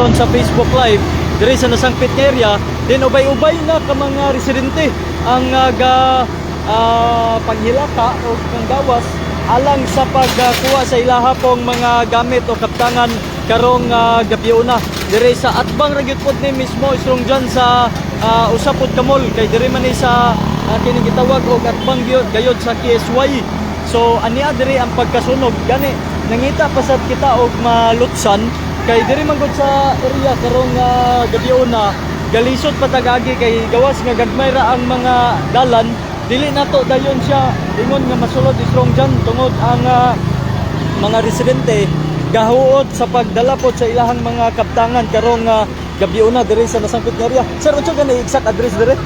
karon sa Facebook Live diri sa nasangpit nga area. Then ubay-ubay na ka mga residente ang panghilaka o panggawas alang sa pagkuha sa ilaha pong mga gamit o kaptangan karong gabiuna diri sa atbang ragyud pod ni mismo isrong dyan sa usapod kamol kay diri man ni sa kining gitawag og atbang gayod sa KSY. So ania diri ang pagkasunog gani nangita pasad kita og malutsan kay diri man gud sa area karong gabiuna galisod patagagi kay gawas nga gagmay ra ang mga dalan dili nato dayon siya ingon nga masulod isrong dyan tungod ang mga residente gahuot sa pagdala po sa ilahang mga kaptangan karong gabiuna diri sa nasangpit nga area. Sir, unsa gani exact address diri?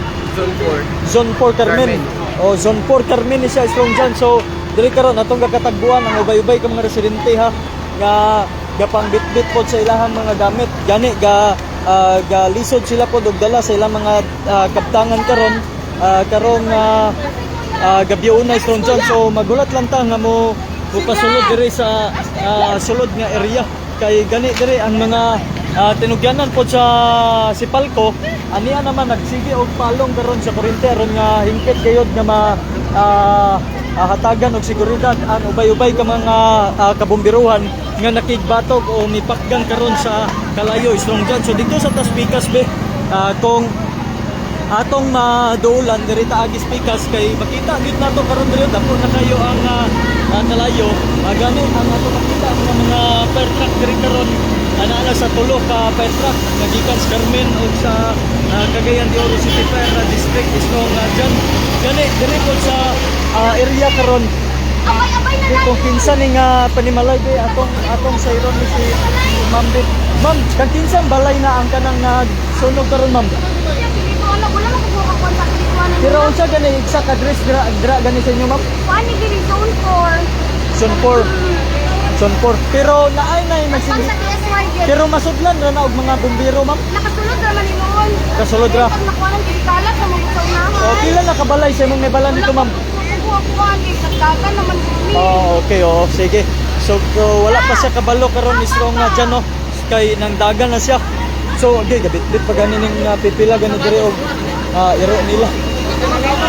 Zone 4 Carmen. O Zone 4 Carmen ni siya isrong dyan. So diri karon atong kakatagbuan ang ubay-ubay ka mga residente ha nga gapang bitbit po sa ilahang mga gamit gani galisod sila po og dala sa ilang mga kaptangan karong gabiuna isrong dyan. So magulat lang ta nga mo pasulod diri sa sulod nga area kay gani diri ang mga tinugyanan po sa Sipalco aniya naman nagsige og palong karon sa kuryente aron nga hingpit gayod nga hatagan og seguridad ang ubay-ubay ka mga kabomberuhan nga nakigbatog o mipakgang karon sa kalayo isrong dyan. So dito sa Taspikas be kung atong maduulan diri ta agis pikas kay makita gid nato karon diri dapo na kayo ang kalayo gani ang ato makita ang mga fire truck diri karon ana sa tulo ka fire truck nagikan sa Carmen o sa Cagayan de Oro City Fire District isrong dyan gani diri po sa area karon kung kinsa ning panimalay be atong sayron ni si Ma'am Bit. Ma'am, kang kinsang balay na ang kanang nagsunog karon ma'am? Pero unsa gani exact address dira gani sa inyo ma'am? Ani diri Zone 4. Zone 4. Zone 4. Pero naay masindi. Pero masudlan ra na og mga bumbero ma'am? Nakasulod ra man imoon. Kasulod ra. Pag nakuha diri kalat sa mga saunahan. O pila na kabalay sa imong nabalan dito ma'am? Kuha kay sagdagan naman kami. Okay sige. So wala pa siya kabalo karon isrong dyan no kay nang dagan na siya. So okay gabit-bit pa gani ning pipila gani diri og iro nila.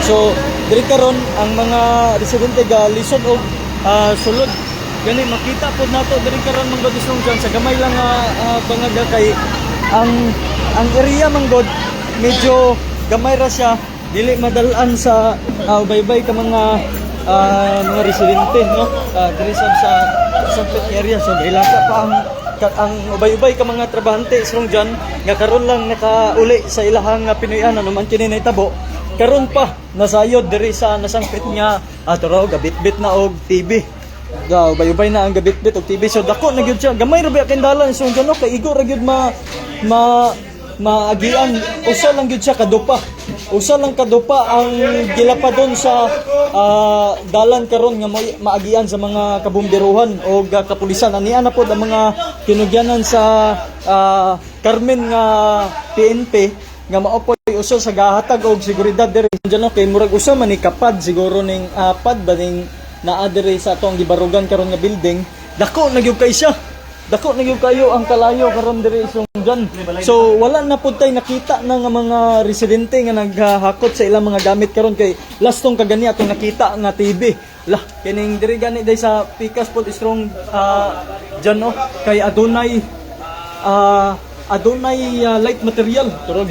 So diri karon ang mga residente galisod og sulod gani makita pod nato diri karon manggod isrong dyan sa gamay lang bangaga kay ang area manggod medyo gamay ra siya dili madalan sa ubay-ubay ka mga residente no diri sa area. So ilaka pa ang ubay-ubay ka mga trabahante isrong dyan nga karon lang nakauli sa ilahang Pinoy-an naman kini nahitabo karon pa nasayod diri sa nasangpit nga aturo gabit-bit na og TV ubay-ubay na ang gabit-bit og TV. So dako na gyud siya gamay ra ba kindalan isrong dyan no kay igo ra gyud maagian usa lang gyud siya usa lang kadupa ang gilapadon sa dalan karon nga maagian sa mga kabomberuhan o kapulisan aniya na pod ang mga tinugyanan sa Carmen nga PNP nga maopoy uso sa gahatag og seguridad diri dyan no kay murag usa man ni kapad siguro ning pad ba ning naa diri sa atong gibarugan karon nga building dako nagyug kay siya dako nagyug kayo ang kalayo karon diri isong dyan. So wala na pud tay nakita na nga mga residente nga naghahakot sa ilang mga gamit karon kay lastong kagani atong nakita nga TV lah kining diri gani day sa Pikas pod isrong dyan no kay adunay light material pero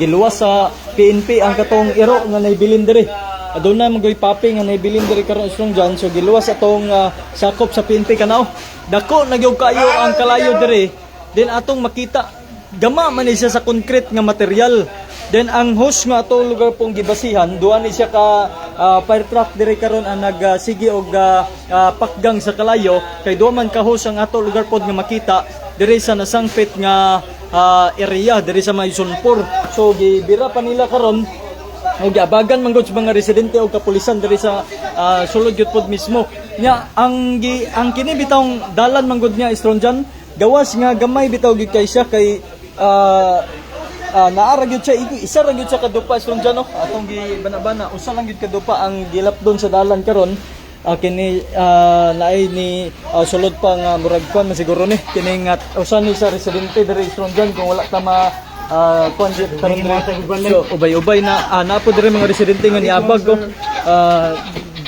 giluwas sa PNP ang katong iro nga naibilin diri adunay magoy papi nga naibilin diri karon isrong dyan. So giluwas atong sakop sa PNP kanao dako nagyog kayo ang kalayo diri then atong makita gama man siya sa concrete nga material then ang host nga atong lugar pong gibasihan duha ni siya ka fire truck diri karon ang nagsige og pakgang sa kalayo kay duha man ka host ang atong lugar pod nga makita diri sa nasangpit nga area diri sa Zone 4. So gibira pa nila karon og giabagan man gud sa mga residente o kapulisan diri sa sulod gyud pod mismo nya ang kini bitawng dalan man gud niya isrong dyan gawas nga gamay bitaw gyud kay siya kay naara gyud siya isa ra gyud siya kadupa isrong dyan no atong gibanabana usa lang gyud kadupa ang gilap doon sa dalan karon kini naay ni sulod pa nga murag kwan man siguro ni kini nga usa ni sa residente diri strong dyan kung wala ta ma kwan jud karon so ubay-ubay na napo diri mga residente nga niabag ko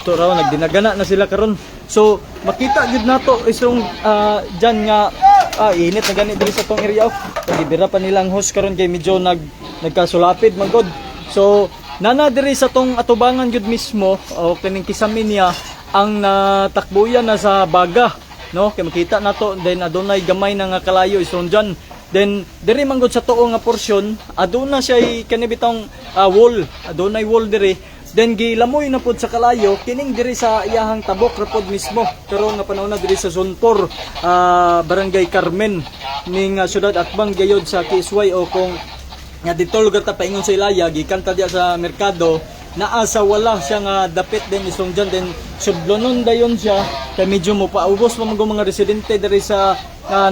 to raw nagdinagana na sila karon. So makita gid nato strong dyan nga init na gani diri sa tong area. Gibira pa nilang host karon kay medyo nagkasulapid man god. So nana diri sa tong atubangan gud mismo o kining Kisame niya ang natakbuyan na sa baga, no? Kay makita nato then adunay gamay na nga kalayo isron dyan. Then diri man gud sa tuo nga porsyon aduna siya kani bitong wall, adunay wall diri. Then gilamoy na pud sa kalayo kining diri sa iyahang tabok ra pud mismo. Pero nga panahon na diri sa Zone 4, Barangay Carmen ning syudad Atbang gayod sa Kisway o kung nga dito lugar ta paingon sa Ilaya gikan ta diya sa merkado naa sa wala siya nga dapit din isong dyan then sudlonon dayon siya kay medyo mo paubos pa mga residente diri sa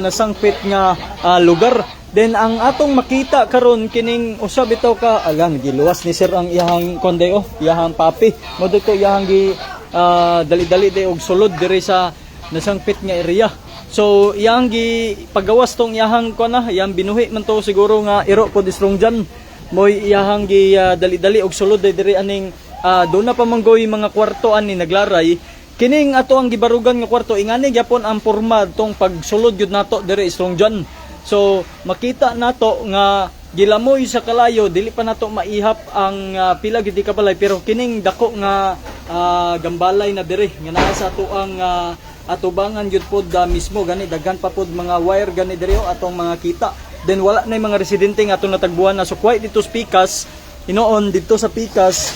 nasangpit nga lugar. Then ang atong makita karon kining usab bitaw ka alang giluwas ni sir ang iyahang konde iyahang papi mo dito iyahang gi dali-dali de og sulod diri sa nasangpit nga area. So iyang gi pagawas tong iyahang kuana iyang binuhi man to siguro nga iro pod strong dyan moy iyahang gi dali-dali og sulod diri aning do na pa manggoy mga kwarto ani naglaray kining ato ang gibarugan nga kwarto ingani gyapon ang porma tong pagsulod gyud nato diri strong dyan. So makita nato nga gilamoy sa kalayo dili pa nato maihap ang pila gid ka balay pero kining dako nga gambalay na diri nga naa sa ato ang atubangan gyud pod mismo gani daghan pa pod mga wire gani diri atong mga kita. Then wala na yung mga residente nga atong natagbuan na so quite dito sa Pikas inoon dito sa Pikas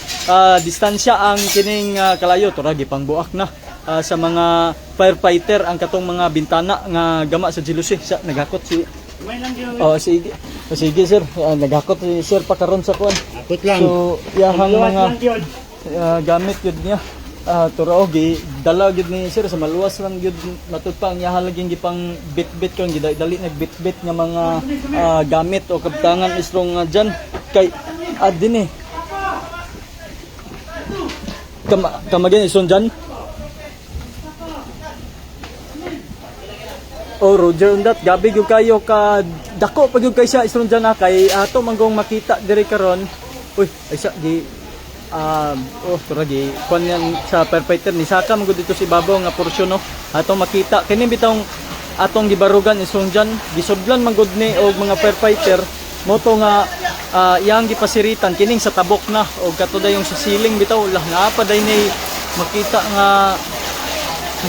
distansya ang kining kalayo tura gipangbuak na sa mga firefighter ang katong mga bintana nga gama sa jealousy sa nagakot si sige sir nagakot si sir pa karon sa kuan so yahang mga gamit yun niya turao gi dala gyud ni sir sa maluwas lang gyud matud pa ang yahalaging gipang bit-bit kon gidali nagbit-bit nga mga gamit o kabtangan istrong dyan kay adin kamagin ison dyan. Oh Roger undat gabi gyud kayo ka dako pag gyud kay siya istrong dyan kay ato manggong makita diri karon uy ay sa gi turagi kuan yan sa firefighter ni saka magud dito si babaw nga porsyon no atong makita kini bitong atong gibarugan isong dyan gisudlan magud ni og mga firefighter moto nga iyang gipasiritan kining sa tabok na og katuday yung sa ceiling bitaw lah nga pa day ni makita nga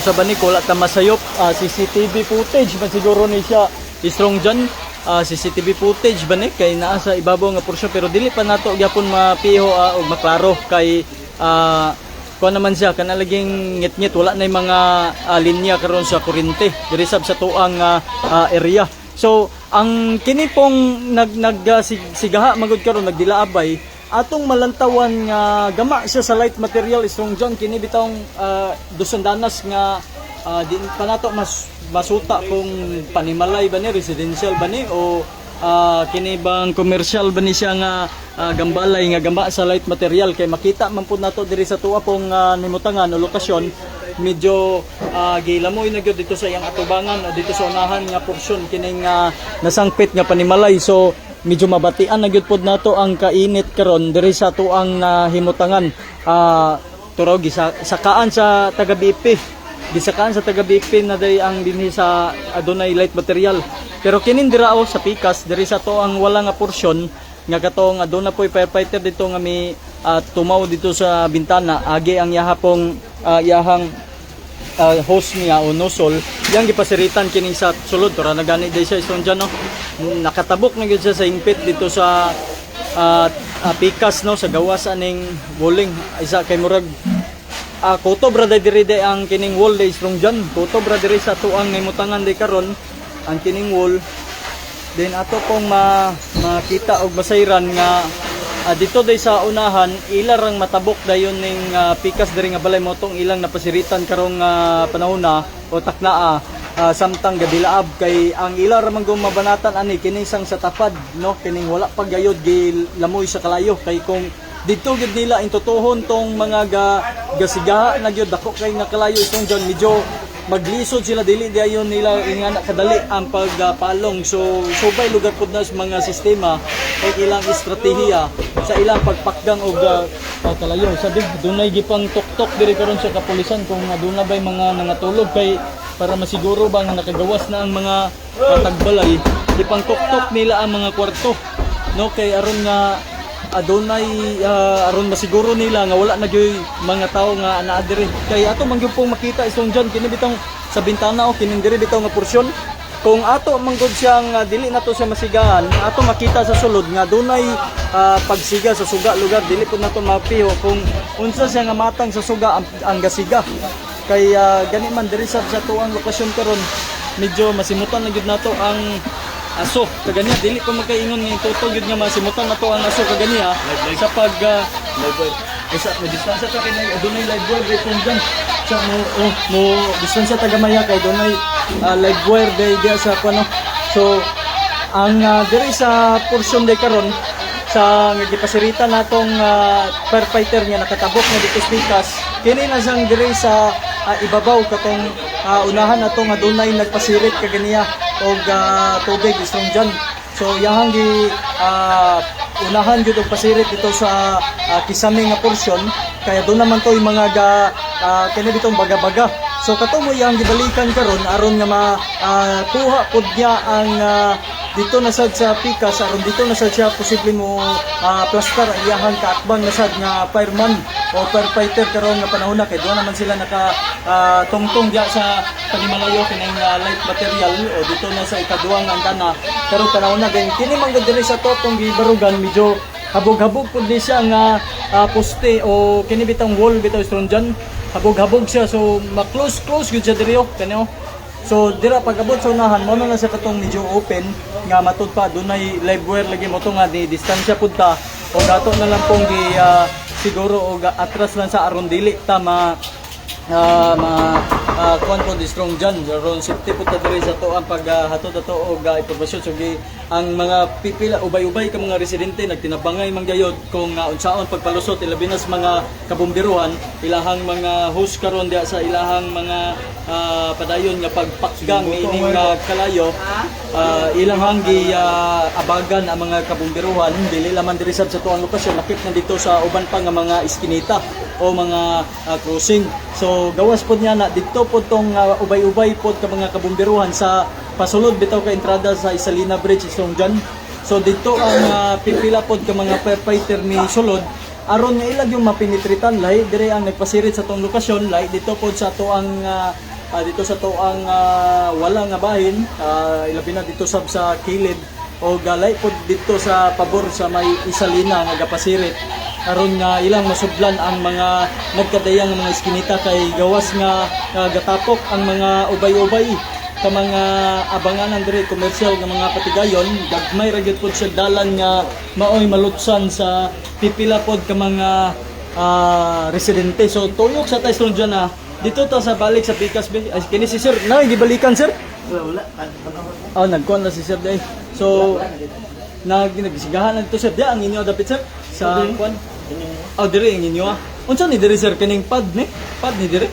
sa bani ko wala ta masayop CCTV footage man siguro ni siya istrong dyan CCTV footage ba ni kay naa sa ibabaw nga porsyon pero dili pa nato gyapon mapiho og maklaro kay kuan naman siya kanalaging ngit-ngit wala na mga linya karon sa kuryente diri sab sa tuang area. So ang kini pong sigaha magud karon nagdilaabay atong malantawan nga gama siya sa light material strong John kini bitong dusundanas nga di pa nato masuta kung panimalay ba ni residential ba ni o kini bang commercial ba ni siya nga gambalay nga gamba sa light material kay makita man pud nato diri sa tuwa pong nimutangan o lokasyon medyo gilamoy na gyud dito sa iyang atubangan o dito sa unahan nga porsyon kining nasangpit nga panimalay so medyo mabatian na gyud pod nato ang kainit karon diri sa tuang himutangan turaw gisakaan sa taga BP gisakaan sa taga BP na day ang dinhi sa adunay light material pero kinin dirao sa Pikas diri sa to ang wala nga porsyon nga katong aduna poy firefighter dito nga may tumaw dito sa bintana agi ang yahapong yahang hose niya o nosol yang gipasiritan kining sa sulod tora nagani day siya isong dyan no nakatabok na gyud siya sa ingpit dito sa Pikas no sa gawas aning bowling isa kay murag kuto brada diri day ang kining wall day strong dyan kuto brada diri sa tuang nimutangan day karon ang kining wall then ato pong makita og masayran nga dito day sa unahan ilarang matabok dayon ning Pikas diri nga balay motong ilang napasiritan karong panahon na o taknaa samtang gadilaab kay ang ilar man gum mabanatan ani kining sang sa tapad no kining wala pag gayod gilamoy sa kalayo kay kung dito gid nila intutuhon tong mga gasigaha na gyud dako kay nakalayo itong dyan medyo maglisod sila dili dayon nila ingana kadali ang pagpalong so subay lugar pud na sa mga sistema kay ilang estratehiya sa ilang pagpakgang og kalayo sabi dunay gipang tuktok diri karon sa kapulisan kung aduna bay mga nangatulog kay para masiguro ba nga nakagawas na ang mga tagbalay gipang tuktok nila ang mga kwarto no kay aron nga adunay aron masiguro nila nga wala na gyud mga tao nga anaa diri kay ato man gyud pong makita isong dyan kini bitong sa bintana o kini diri bitaw nga porsyon kung ato man gyud siyang dili nato siya masigahan ato makita sa sulod nga adunay pagsiga sa suga lugar dili pud nato mapiho kung unsa siya nga matang sa suga ang gasiga kay gani man diri sa tuang lokasyon karon medyo masimutan na gyud nato ang aso kaganya dili pa magkaingon nga totoo gyud nga masimutan na to ang aso kagania sa pag live wire isa mo distansya ta kay adunay live wire dito dyan sa mo distansya ta gamaya kay adunay live wire day sa kuno so ang diri sa portion day karon sa gipasirita natong firefighter niya nakatabok na dito pikas kini na siyang diri sa ibabaw katong unahan natong adunay nagpasirit kaganiya og tubig strong dyan so yahang gi unahan gyud og pasirit dito sa kisame nga portion kaya doon naman to yung mga kini bitong baga-baga so katumo yang gibalikan karon aron nga tuha pud niya ang dito na sad sa pikas aron dito na sad siya posible mo plaster ang iyahang kaatbang na sad nga fireman o firefighter karon nga panahon na kay doon naman sila naka tungtong diya sa pagimalayo kining light material o dito na sa ikaduhang andana pero panahon na din kini man gud diri sa totong gibarugan medyo habog-habog pud ni siya nga poste o kini bitang wall bitaw strong dyan habog-habog siya so ma-close gud siya diri kani so dira pag-abot sa unahan mo na sa katong medyo open nga matud pa dunay live wire lagi mo to nga di distansya pud ta o dato na lang pong gi siguro og atras lang sa aron dili ta kuan po di strong dyan aron safety po ta diri sa to ang paghatod ato og impormasyon so ang mga pipila ubay-ubay ka mga residente nagtinabangay manggayod kung unsaon pagpalusot ilabi na sa mga kabomberuhan ilahang mga host karon diya sa ilahang mga padayon nga pagpakgang ining kalayo ilang hanggi abagan ang mga kabomberuhan dili lamang diri sa tuang lokasyon nakit na dito sa uban pa nga mga iskinita o mga crossing so gawas pod niya na dito pod tong ubay-ubay pod ka mga kabomberuhan sa pasulod bitaw ka entrada sa Isalina Bridge isong dyan so dito ang pipila pod ka mga firefighter ni sulod aron nga ilag yung mapinitritan lahi dire ang nagpasirit sa tong lokasyon lahi dito pod sa tuang dito sa tuang wala nga bahin ilabi na dito sa kilid o galay pod dito sa pabor sa may Isalina nga gapasirit aron nga ilang masublan ang mga nagkadayang mga iskinita kay gawas nga gatapok ang mga ubay-ubay ka mga abanganan diri komersyal nga mga patigayon gagmay ra gyud pod sa dalan nga maoy malutsan sa pipila pod ka mga residente so tuyok sa tayo dyan dito ta sa balik sa pikas be kini si sir na gibalikan sir wala nagkuan na si sir day so nagsigahan na dito sir di ang inyo dapit sir sa kuan dire ang inyo unsa ni dire sir kining pad ni dire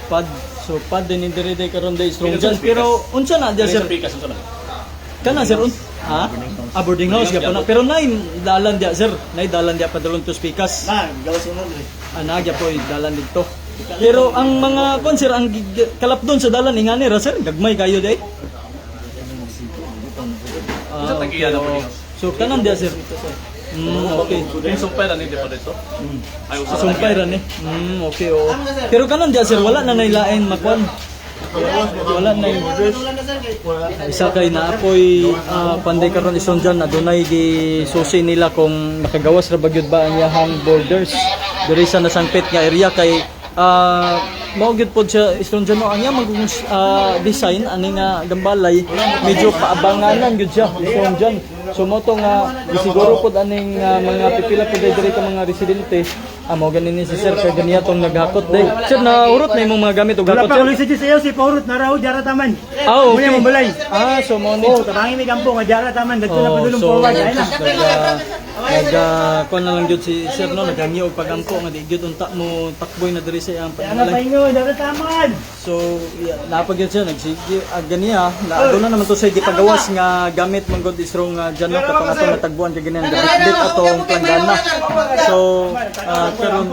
pad so pad din dire day karon day strong dyan pero unsa na dia sir kana sir boarding house gyapon na pero nay dalan dia sir nay dalan dia padulong to pikas gawas mo dire nagya po dalan dito pero ang mga kon sir ang kalapdon sa dalan ingani ra sir gagmay kayo day so kanan dia sir okay. Sumpay ra ni dito dito. Sumpay ra ni. Okay oo. Pero kanan dia sir wala na nailain makuan. Wala na borders. Isa kay naapoy panday karon ison dyan adunay gi susi nila kung nakagawas ra bagyod ba ang yahang borders. Diri sa nasangpit nga area kay mao gyud pod siya ison dyan ang yamang design ani nga gambalay medyo paabanganan gyud siya ison dyan. So mo to nga siguro pud aning mga pipila pud diri ka mga residente. Amo ganin ni si sir kay ganiya tong naghakot day. Sir na urot na imong mga gamit og Wala hakot pa sir. ulit sa iyo si Paurot na raw jara taman. Okay. Muna mo balay. So mo ni Oh, tabangi mi kampo nga jara taman dagko na padulong so forward ay na. kon na lang jud si sir no naghangi og pagampo nga di jud unta mo takboy na diri sa iyang Ana pangalan. paingo jara taman. So, napag yun siya, nagsige, ganiya, doon na naman to sa gipagawas nga gamit mong god isrong dyan no, katong atong natagbuan ka ganyan, gabit atong planggana. So, karon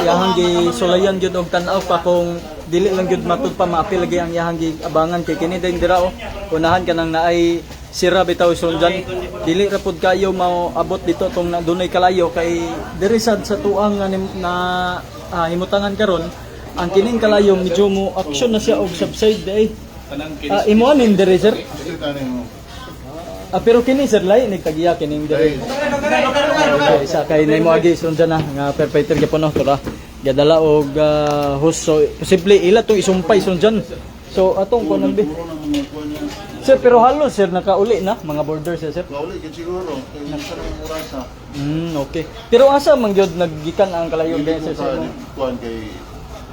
iyahang gi sulayan gyud og tan-aw pa kung dili lang gyud matud pa maapil lagi ang iyahang gi abangan kay kini ding dira o. Unahan ka nang naay sira bitaw isrong dyan. Dili ra pud kayo mao abot dito tong dunay kalayo kay diri sad sa tuang na himutangan karon ang kining kalayo medyo mo action na siya og subside day. Imo anin diri sir? Pero kini sir lay nagtagiya kining diri. Okay, isa kay nay mo agi isron dyan nga perpetrator gyapon no tura. Gadala og host so posible ila to isumpay isron dyan. So atong kuno bi. Sir pero halos sir nakauli na mga borders sir. Kauli gid siguro kay sa orasa. Okay. Pero asa man gyud naggikan ang kalayo Hindi sir ko sa sa kuan kay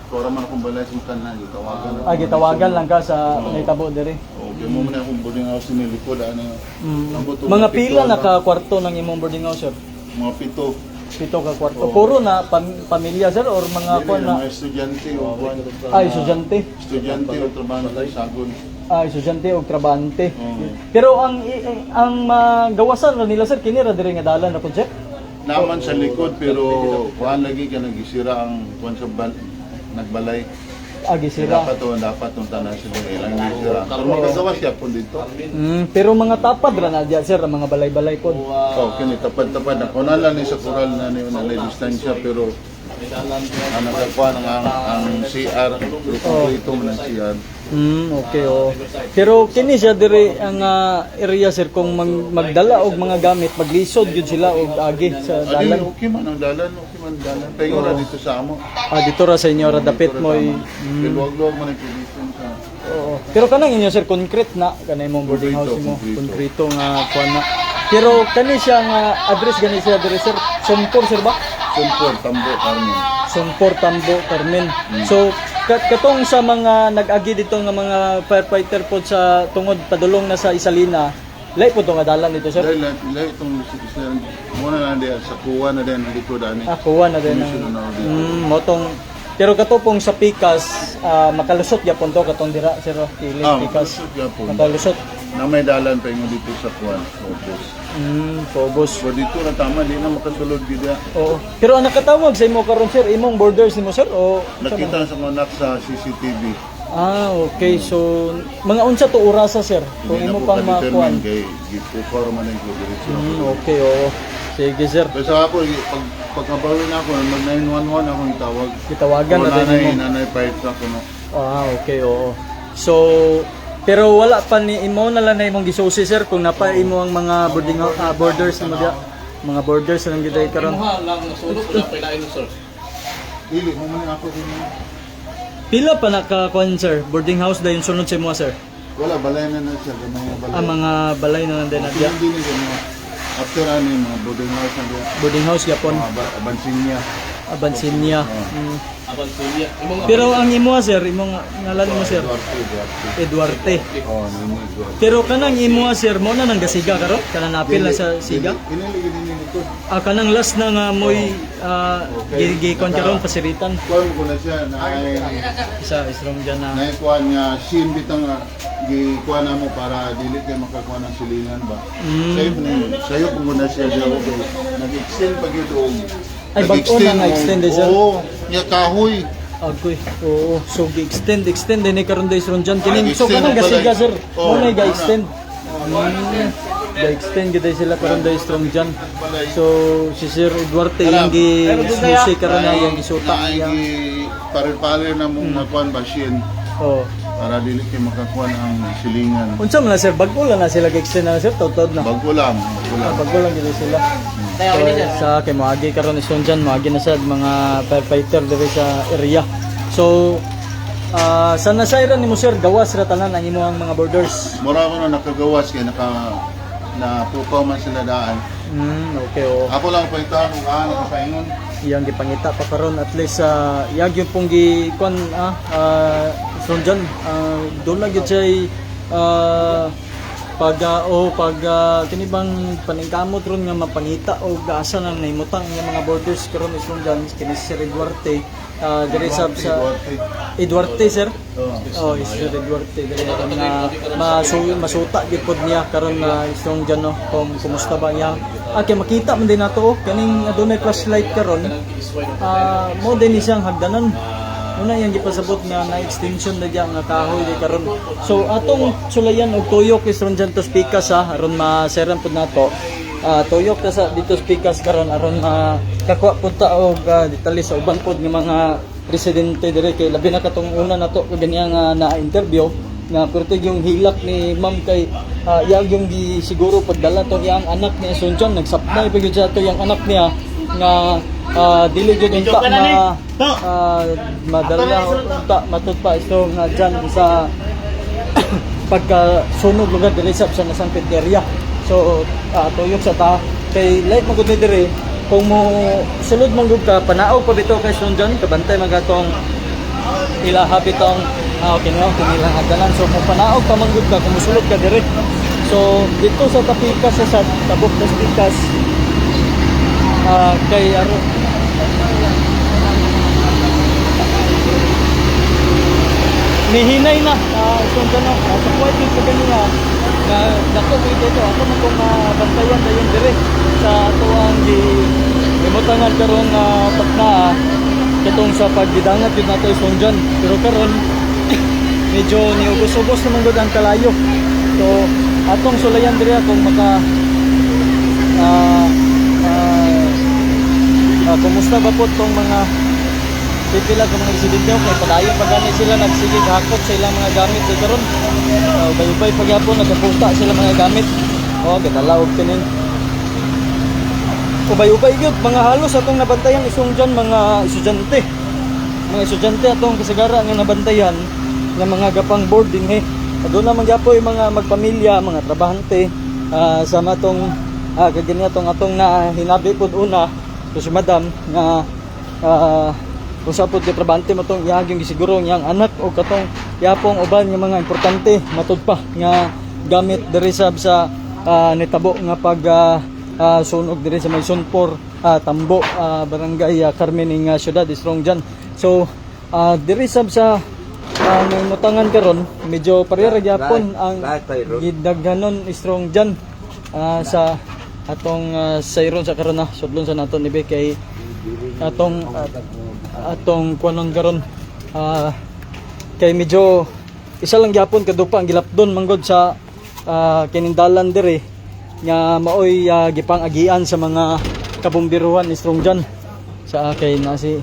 Kora man akong balay sa tanan gitawagan. gitawagan lang ka sa nitabo diri. Okay mo man akong boarding house ni likod ano. Mga pila na ka kwarto ng imong boarding house sir? Mga pito. Pito ka kwarto. Puro na pamilya sir or mga kuan na Mga estudyante o kuan. estudyante. Estudyante o trabaho sa sagon. Estudyante o trabahante. Oo. Pero ang magawasan ra nila sir kini ra diri nga dalan na pud sir. Naman sa likod pero kuan lagi ka nagisira ang kuan sa nagbalay. Gisira. Dapat tong tanan sila ilang gisira. Pero magagawa siya po dito. Pero mga tapad ra na diya sir ang mga balay-balay pod. So, kini tapad-tapad na kunan lang ni sa kural na ni na distansya pero ang nagkuha ang CR ito man ang CR. Okay oh. Pero kini siya diri ang area sir kung magdala og mga gamit maglisod gyud sila og agi sa Dalan dalan. okay man ang dalan, okay man ang dalan. Paingo ra dito sa amo. Dito ra sa inyo ra dapit mo. Luwag-luwag man ang condition sa. Oo. Pero kanang inyo sir concrete na kanay imong boarding house mo, konkreto nga kuan na. Pero kani siya nga address gani siya diri sir. Sumpor sir ba? Sumpor, Tambo, Carmen. Sumpor Tambo Carmen. So katong sa mga nag-agi dito nga mga firefighter po sa tungod padulong na sa Isalina. Lay po to nga dalan dito sir. Dahil itong muna na diyan sa kuwa na din likod ani. Kuha na din ang motong pero katupong sa Pikas makalusot gyapon to katong dira sir Kiling Pikas. Makalusot. Na may dalan paingo dito sa kuwan. Pobos. So dito na tama di na makasulod gid. Oo. Pero ang nakatawag sa imo karon sir, imong borders nimo sir o Nakita sa mga anak sa CCTV. Okay. So mga unsa to orasa sir? Kung imo pang makuan. Kay gipukor man ang diretso. Okay, oo. Sige sir. Kasi ako pagkabawin ako mag 911 ako itawag. Kitawagan na din mo. Nanay fight ako no. Okay, oo. So pero wala pa ni imo na lang na imong gisusi sir kung napa imo ang mga borders mo dia. Mga borders lang gid karon. Lang nasulok na pailain sir. Dili mo man ako din. Pila pa naka sir? Boarding house dayon sunod sa imo sir. Wala balay na siya gamay balay. Ang mga balay na nandiyan na dia. Hindi ni mo. After ani mga boarding house na diya. Boarding house yapon. Abansin niya. Abansinya. Abang tuya. Imong Pero ang imo sir, imong ngalan mo sir Eduarte. Oh, nini Eduarte. Pero kanang imo sir mo na nang gasiga karon? Kanang napil na sa siga? Inili din nito. Kanang last na nga moy gigikon karon pasiritan. Kuan ko na siya na Isa isrom dyan na. kuan nga sin bitang gikuan na mo para dili kay makakuha ng silingan ba. Sayo ko muna siya daw. Nag-extend pa gyud og Ay, bago na na-extend siya? Oo, niya kahoy. Agoy. Oo. So gi-extend din karon day isrom dyan kining. So Nag-extend kanang gasiga pala. sir. Oo, Mo na ga-extend. Ga-extend gid sila karon day strong dyan. So si Sir Eduarte yung gi-susi karon na yung gisuta Na niya. parir-parir na mong makuan ba siya Oh. para dili kay makakuha ng silingan. Unsa man na sir, bago lang na sila gi-extend na sir, tawtod na. Bago lang. Bago lang gid sila. So, sa kay moagi karon ison dyan, moagi na sad mga firefighter diri sa area. So sa nasayran nimo sir gawas ra tanan ang imong mga borders. Mura ko na nakagawas kaya na pupaw man sila daan. Okay oh. Ako lang pa itaon kung ano ko paingon. Iyang gipangita pa karon at least iyang yung pong gi kon sunjan doon lang gyud siya pag kini bang paningkamot ron nga mapangita o gaasa nang naimutang nga mga borders karon is sunjan kini si Duarte diri sa Duarte sir. Oh, is Duarte diri nga masuta gyud pod niya karon na isong dyan no kung kumusta ba niya. Kay makita man din nato kaning adunay flashlight karon mo din siyang hagdanan. Una yang gipasabot nga na extension na diya nga kahoy di karon. So atong sulayan og tuyok is ron dyan to speakers aron maseran pud nato. Tuyok ta sa dito speakers karon aron kakuha pud ta og detalye sa uban pud nga mga residente dire kay labi na katong una nato ganiya nga na-interview nga perti yung hilak ni ma'am kay yang yung siguro pagdala to yang anak ni Asunción nagsapnay pagud sa to yang anak niya nga dili jud unta madala unta matud pa iso nga dyan sa pagka sunog lugar diri sa nasang area. So tuyok sa ta kay light magud ni diri kung mo sulod man gud ka panaog pa bitaw kay Asunción kabantay magatong ila habitong okay no kinilang hagdanan so mo panaog pa man gud ka kung mosulod ka diri. So dito sa Tapikas sa tabok ng Tapikas kay mihinay na itong gano'n sa puwet yung sa ganyan na dako ko dito ako man kung bantayan na yung dire sa tuwang imutangan karong patna katong sa pagbidangat yun nato isong dyan pero karon medyo niubos-ubos naman gud ang kalayo. So atong sulayan dire kung maka kumusta ba po itong mga pipila ng mga residente kay padayon pa gani sila nagsigig hakot sa ilang mga gamit kay karon ubay-ubay pagyapon nagapunta sila mga gamit gitalaw kinin ubay-ubay gyud mga halos atong nabantayan isong dyan mga estudyante atong kasagara nga nabantayan nga mga gapang boarding aduna man gyapoy mga magpamilya mga trabahante sa matong kagani atong na hinabi pud una so si madam nga kung sa pud trabahante mo tong iyang gisiguro niyang anak o katong yapong uban nga mga importante matud pa nga gamit diri sa nitabo nga pag sunog diri sa may Sunpor Tambo barangay Carmen ing syudad Strong dyan. So diri sa mutangan karon medyo pareha gyapon ang gidaghanon Strong dyan sa atong sayron sa karon sudlon sa naton ibe kay atong kuanon karon kay medyo isa lang gyapon kadupa ang gilapdon manggod sa kinindalan dire nga maoy gipang-agian sa mga kabumbiruhan ni Strong dyan sa kay nasi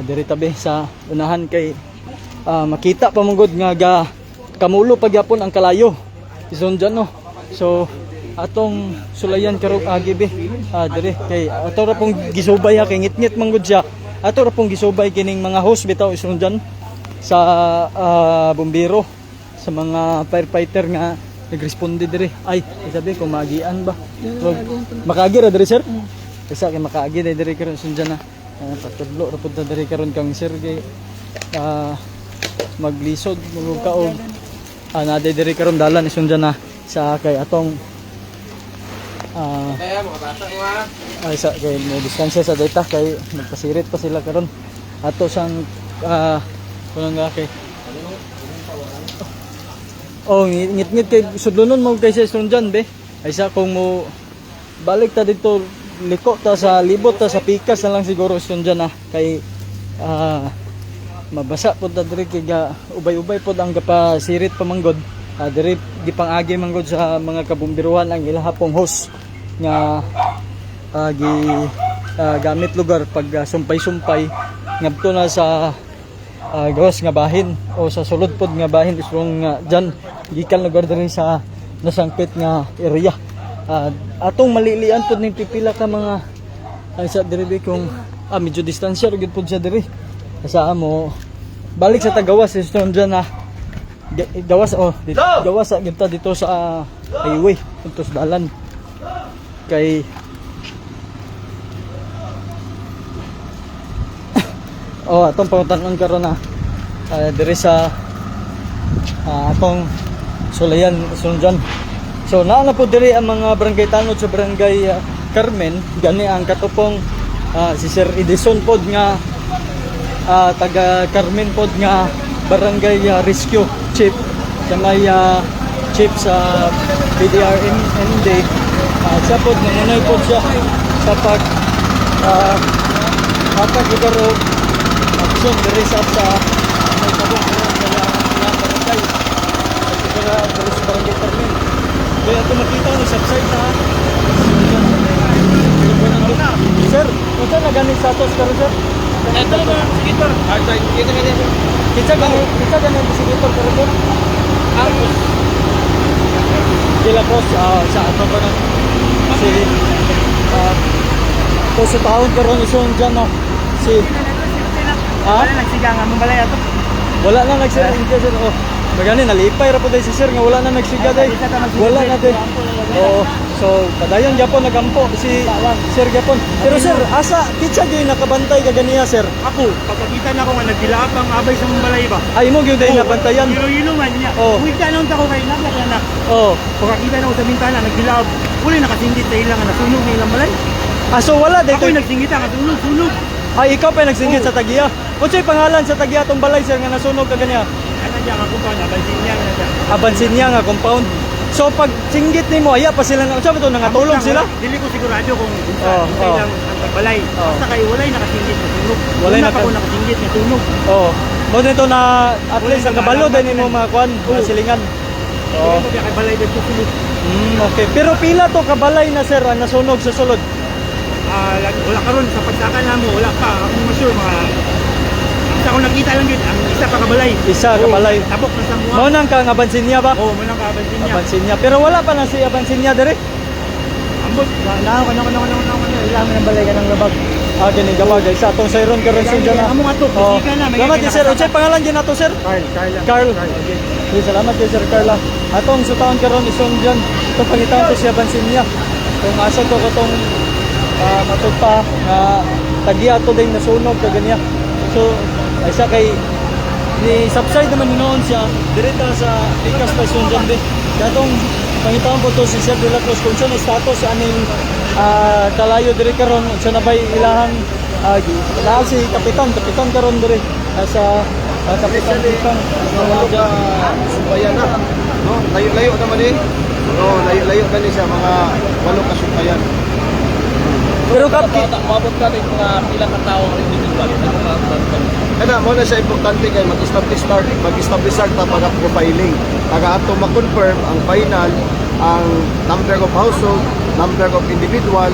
dire tabi sa unahan kay makita pa manggod nga kamulo pagyapon ang kalayo Strong dyan no. So atong sulayan karong agibe dire kay ato ra pong gisubay kay ngit-ngit manggod siya ato ra pong gisubay kining mga host bitaw isong dyan sa bumbero sa mga firefighter nga nagresponde dire ay sabi ko magian ba so, makaagi ra dire sir isa kay makaagi dire karon isong dyan patudlo ra pud dire karon kang sir kay maglisod mga kaog na dire karon dalan isong dyan sa kay atong ay sa kay may distansya sa data kay magpasirit pa sila karon ato sang kuno nga kay ngit-ngit kay sudlonon mo kay sa Strong be ay sa kung mo balik ta dito liko ta sa libot ta sa pikas na lang siguro Strong kay mabasa pud ta diri kay ubay-ubay pud ang gapasirit pamanggod diri gipang-agi manggod sa mga kabumbiruhan ang ilahapong hose nga gamit lugar pag sumpay-sumpay ngadto na sa gawas nga bahin o sa sulod pod nga bahin Strong dyan gikan lugar diri sa nasangpit nga area atong malilian pod ning pipila ka mga sa diri kung medyo distansya gyud pod sa diri sa amo balik sa Tagawas si Stone dyan na gawas dito, gawas sa ginta dito sa highway dito sa dalan kay atong pangutanon karon na diri sa atong Sulayan Stone dyan. So naa na po diri ang mga barangay tanod sa barangay Carmen gani ang katupong si Sir Edison pod nga taga Carmen pod nga barangay rescue chief sa may chief sa BDRMD. Siya pod nangunay pod siya sa pag lugar o aksyon diri sa may tabong sa barangay diri sa barangay Carmen. Kaya ito makita ni subside na sir, kung saan naganing status ka rin sir? Ito na skitter. Kita ganyan. Kita ganyan bisikleta ka rin sir? Arcos. Sila cross sa ato ba na si kung sa taon ka rin isun dyan no? Si Wala nagsiga nga mong balay ato. wala na nagsiga sir magani nalipay ra po dahil si sir nga wala na nagsiga dahil wala na dahil so padayon Japon nagampo si sir Japon pero sir asa kitsa gyud nakabantay ka ganiya sir Ako, pagkakita na ko nga nagdilaap ang abay sa mong balay ba? ay mo gyud dahil nabantayan Hilo man niya. Oh. Kung itanong ko kay na. Pagkakita na ko sa bintana, nagdilaap. Uli nakasinggit sa ilang nga nasunog ng ilang balay. so wala Ako'y dahil nagsinggit nga sunog. ay ikaw pa nagsingit sa tagiya unsay pangalan sa tagiya tong balay sir nga nasunog ka ganiya Ano diyan ako pa na bansin niya na siya. abansin niya nga compound. So pag singgit nimo aya pa sila nga sabi to nangatulog sila. Dili ko sigurado kung Oh, lang ang balay. Oh. Basta kay walay nakasinggit na sunog. Walay Una naka- pa ko nakasinggit na sunog. Mo dito na at least ang kabalo din nimo mga kwan mga silingan. Oh. Kaya kay balay dito sunog. Okay. Pero pila to kabalay na sir ang nasunog sa sulod? Wala karon sa pagsaka namo, wala pa. Ako sure mga isa ko nakita lang yun, ang isa pa kabalay. Isa kabalay. Tabok na sa mga. Mao nang ka abansin niya ba? Oo, manang kabansin niya. Abansin niya. Pero wala pa na si abansin niya dire. Ambot, ilaman ng balay ka ng labag. Gani gama guys. Atong sayron karon sa dyan. Amo nga to, pisikan na, may Salamat sir. Unsay pangalan din nato sir? Carl. Okay, salamat kay Sir Carla. Atong sutaon karon ison dyan. Ito pangitawan to siya bansin niya. Kung asa to katong matugpa nga tagiya to din nasunog ka ganiya. So ay siya kay ni subside naman noon siya direta sa Pikas Station dyan din. Katong pangitawan po to si Sir De La Cruz kung siya na status sa aning kalayo diri karon siya na bay ilahang dahil si kapitan karon diri sa kapitan Sumpayan na. No, layo-layo naman eh. No, layo-layo na ni siya mga 8 kasumpayan. pero kap Mabot ka rin mga ilang katao ang individual. Kana mo na siya importante kay mag-establish start na pag-profiling. Taga ato ma-confirm ang final, ang number of household, number of individual,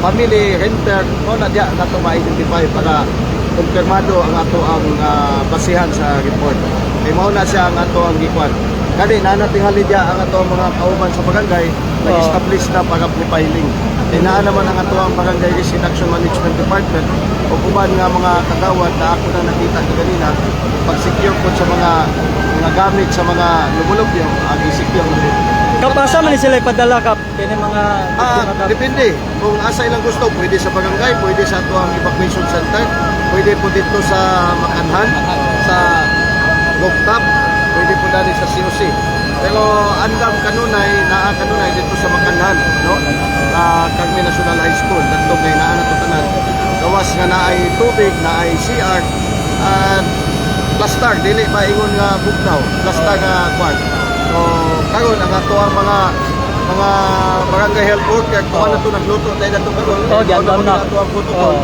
family, renter, mo na diya nato ma-identify para kumpirmado ang ato ang basihan sa report. Kay mao na siya ang ato ang gikuan. Kani nanatingali diya ang ato ang mga kauban sa barangay nag-establish na pag-profiling. Kaya naman ang ato ang Barangay Risk Reduction Management Department o kuman nga mga kagawad na ako na nakita kanina pag-secure po sa mga gamit sa mga lumulubyo ang i-secure na kapasa man ni sila ipadala kap kini mga depende kung asa ilang gusto, pwede sa barangay, pwede sa ato ang evacuation center, pwede po dito sa Makanhan, sa Gogtap, pwede po dali sa COC. Pero andam kanunay dito sa Makanhan, no? Carmen National High School, dagtog kay naa nato tanan. Gawas nga naay tubig, naay CR at plastar dili pa ingon nga bugnaw, plastar nga kwan. So karon ang ato ang mga barangay health worker kung ano to nagluto tayo nato karon. giandam na. Ato ang protocol.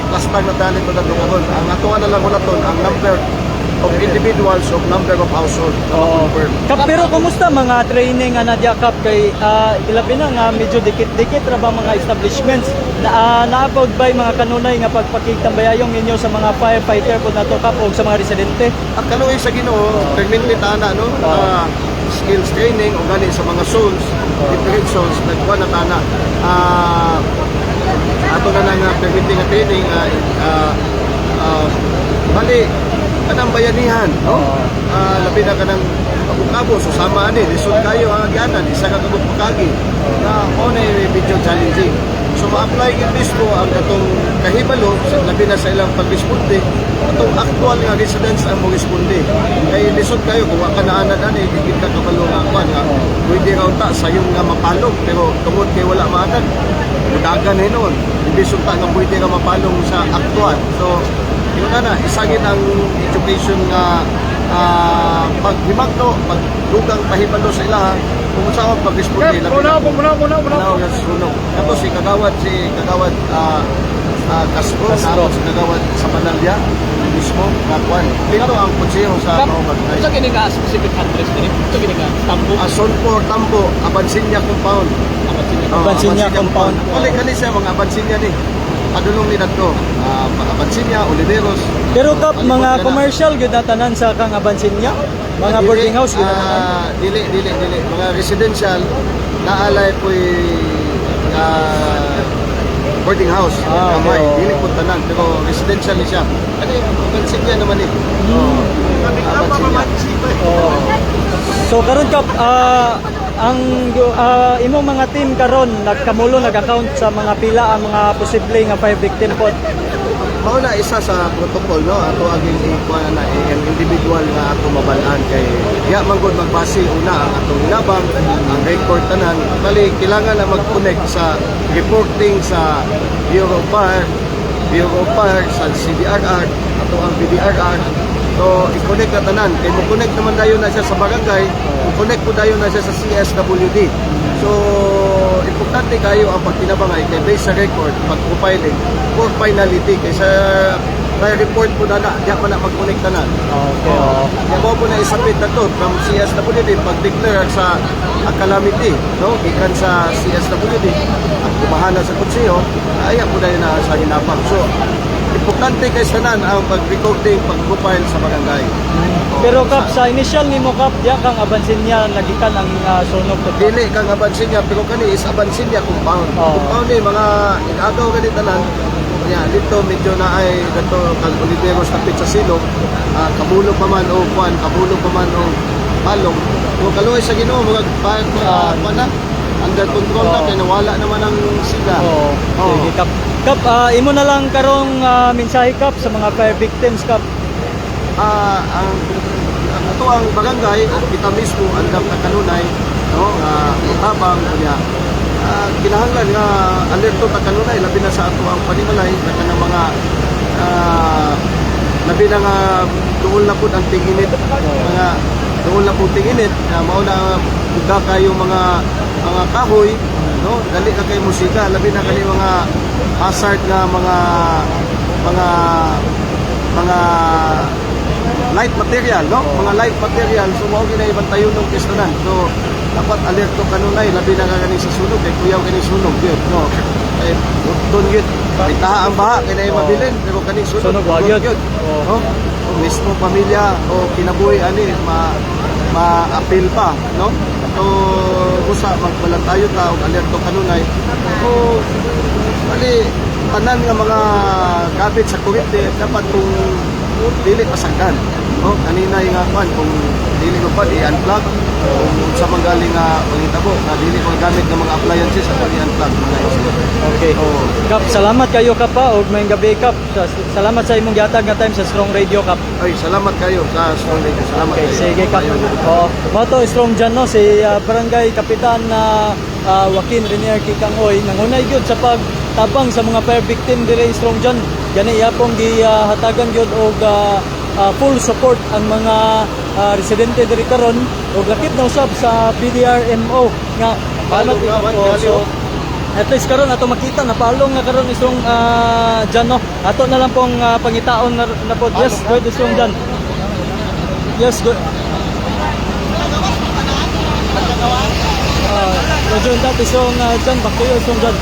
Plastar na dali to nato karon. Ang ato na lang ulaton ang number of individuals of number of household. Kap pero kumusta mga training nga nadya kap kay ilabi na nga medyo dikit-dikit ra ba mga establishments na naabot ba mga kanunay nga pagpakigtambayayong ninyo sa mga firefighter po nato kap o sa mga residente? Ang kaluoy sa Ginoo, permanent ana no? Skills training o gani sa mga zones, different zones nagkuha na tana. Ato na nga permitting training bali kanang bayanihan, no? Labi na kanang kabukabo, susama ani, lisod kayo ang agyanan, isa ka kabukagi. Na mo na video challenging. So ma-apply yun mismo ang katong kahibalo, labi na sa ilang pag-responde, atong actual nga residents ang mo responde. Kaya lisod kayo, kung waka na anad ani, higit ka kabalo nga kwan nga, pwede raw ta sa yung nga mapalong, pero tungod kay wala maanad, mudagan na noon. Hindi sunta nga pwede ka mapalong sa actual. So, yun na, isagin ang education nga paghimagno, pagdugang pahibalo sa ilaha, kung saan pag-responde lang. Muna nga sunog. Ito si Kagawad Castro, tapos si Kagawad sa Panalya, mismo, Nakwan. Dito ang konseho sa Maumat. Sa kini ka specific address din. Sa kini ka Tambo. Sonpor, Tambo, Abansinya Compound. Abansinya Compound. Kali siya mga Abansinya ni. Padulong ni Dato. Abansinya, Oliveros. Pero kap mga commercial gyud na tanan sa kang Abansinya, mga boarding house gyud na tanan. Dili. Mga residential, naalay po'y boarding house. Kamay, okay. dili po tanan. Pero residential ni siya. Ano yung Abansinya naman eh. Abansinya. So karon kap ang imo mga team karon nagkamulo nag-account sa mga pila ang mga posible nga fire victim pod. Mao na isa sa protocol, no, ato aging ikuan na ang individual nga ato mabalaan kay ya manggod magbase una ang atong ilabang ang record tanan bali kailangan na mag-connect sa reporting sa Bureau of Fire sa CDRR ato ang BDRR. So i-connect na tanan kay mo connect naman dayon na siya sa barangay, connect po dayon na siya sa CSWD. So importante kayo ang pagtinabangay kay based sa record pag-profiling for finality kay sa report po na diya pa na mag-connect na. Okay. Kaya mo po na isapit na to from CSWD pag-declare sa calamity, no? Ikan sa CSWD at kumahanan sa konseho, ay po na yun na sa hinapang. So, importante kay sanan ang pag-recording, pag-profile sa barangay. Pero kap sa initial nimo kap diya kang Abansinya nagikan ang sunog to. Dili kang Abansinya pero kani is Abansinya compound. Compound ni mga inagaw gani tanan. Ya, dito medyo na ay dato kag Oliveros tapit sa silog. Kabulog pa man o kwan, kabulog pa man o palong. Kung kaluoy sa Ginoo mga na under control na kay nawala naman ang siga. Sige kap. Kap imo na lang karong mensahe kap sa mga fire victims kap. Ang ito ang barangay at kita mismo andam na kanunay, no, utabang niya. Kinahanglan nga alerto ta kanunay labi na sa ato ang panimalay kanang mga labi na nga duol na pud ang tinginit mga duol na pud tinginit mao na buga kayo mga kahoy, no, dali ka kay musika labi na kani mga hazard nga mga light material, no? Mga light material, so mao ginay bantayon ng kistanan. So dapat alerto kanunay labi na kani sa sunog kay kuyaw kani sunog gyud, no? Kay doon gyud itaha ang baha kay nay mabilin pero kani sunog gyud. No? O mismo pamilya o kinabuhi ani ma-appeal pa, no? So usa magbalantayo ta og alerto kanunay. So bali tanan nga mga kabit sa kuryente dapat kung dili pasagdan, no? Kanina yung kwan kung dili ko pa i-unplug kung sa magaling nga pangitabo na dili ko gamit ng mga appliances at i-unplug mga ito. Okay. Kap, salamat kayo kap pa og may gabi kap. Salamat sa imong gihatag nga time sa Strong Radio kap. Ay, salamat kayo sa Strong Radio. Salamat Okay, kayo. sige kap. Mato Strong dyan no si Barangay Kapitan na Joaquin Renier Kikangoy nangunay gyud sa pagtabang sa mga fire victim dire Strong dyan. Gani yapong gihatagan gyud og full support ang mga residente diri karon og lakip na usab sa PDRMO nga Palong nga, so, at least karon ato makita na palong nga karon Strong dyan no. Ato na lang pong pangitaon na po. Yes, good Strong dyan. Yes, good. Medyo dati Strong dyan, back to you Strong dyan.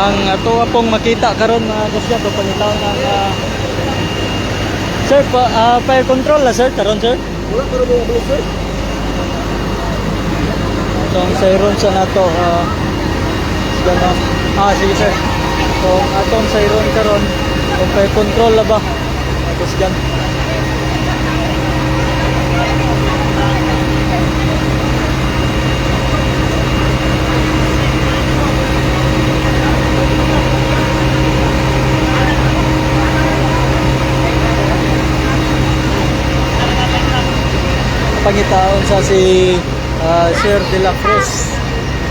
ang ato pong makita karon mga kusgan to panitaw ng sir fire control la sir karon sir. Wala pero mo ulo sir. Itong siren sa nato gano'n. Sige sir. Kung atong siren karon kung fire control la ba? Tapos gan. Pangitaon sa si Sir De La Cruz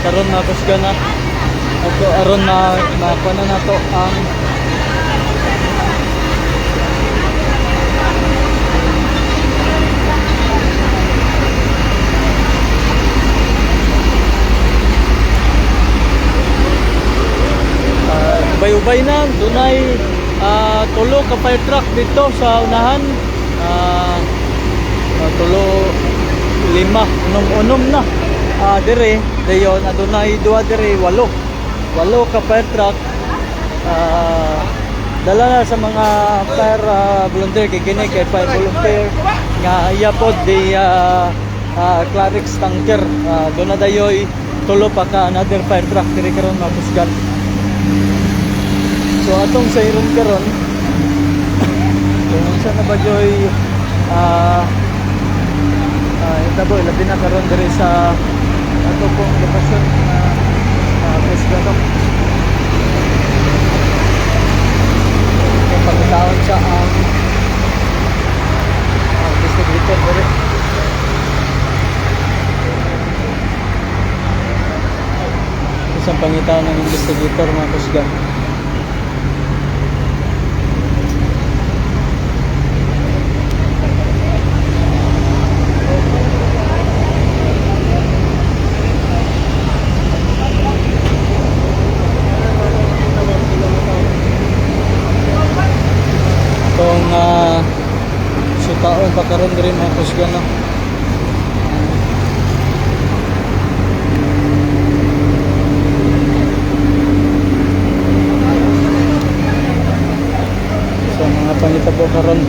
karon mapusgan na ato aron makuha na to ang ubay-ubay na dunay tulo ka fire truck dito sa unahan. Tulo lima unom na dire dayon adunay duha dire walo ka fire truck dala na sa mga fire volunteer kay kini kay fire volunteer nga iya pod di Clarix tanker do na dayoy tulo pa ka another fire truck dire karon mapusgan. So atong siren karon kung sa na ba joy ito po, labi na karon diri sa ato pong lokasyon na Pesgano. Yung pagkataon sa distributor diri. Isang pangitaon ng distributor mga Pesgano. Sutaon pa karon diri mga Pesgano. So mga pangitabo karon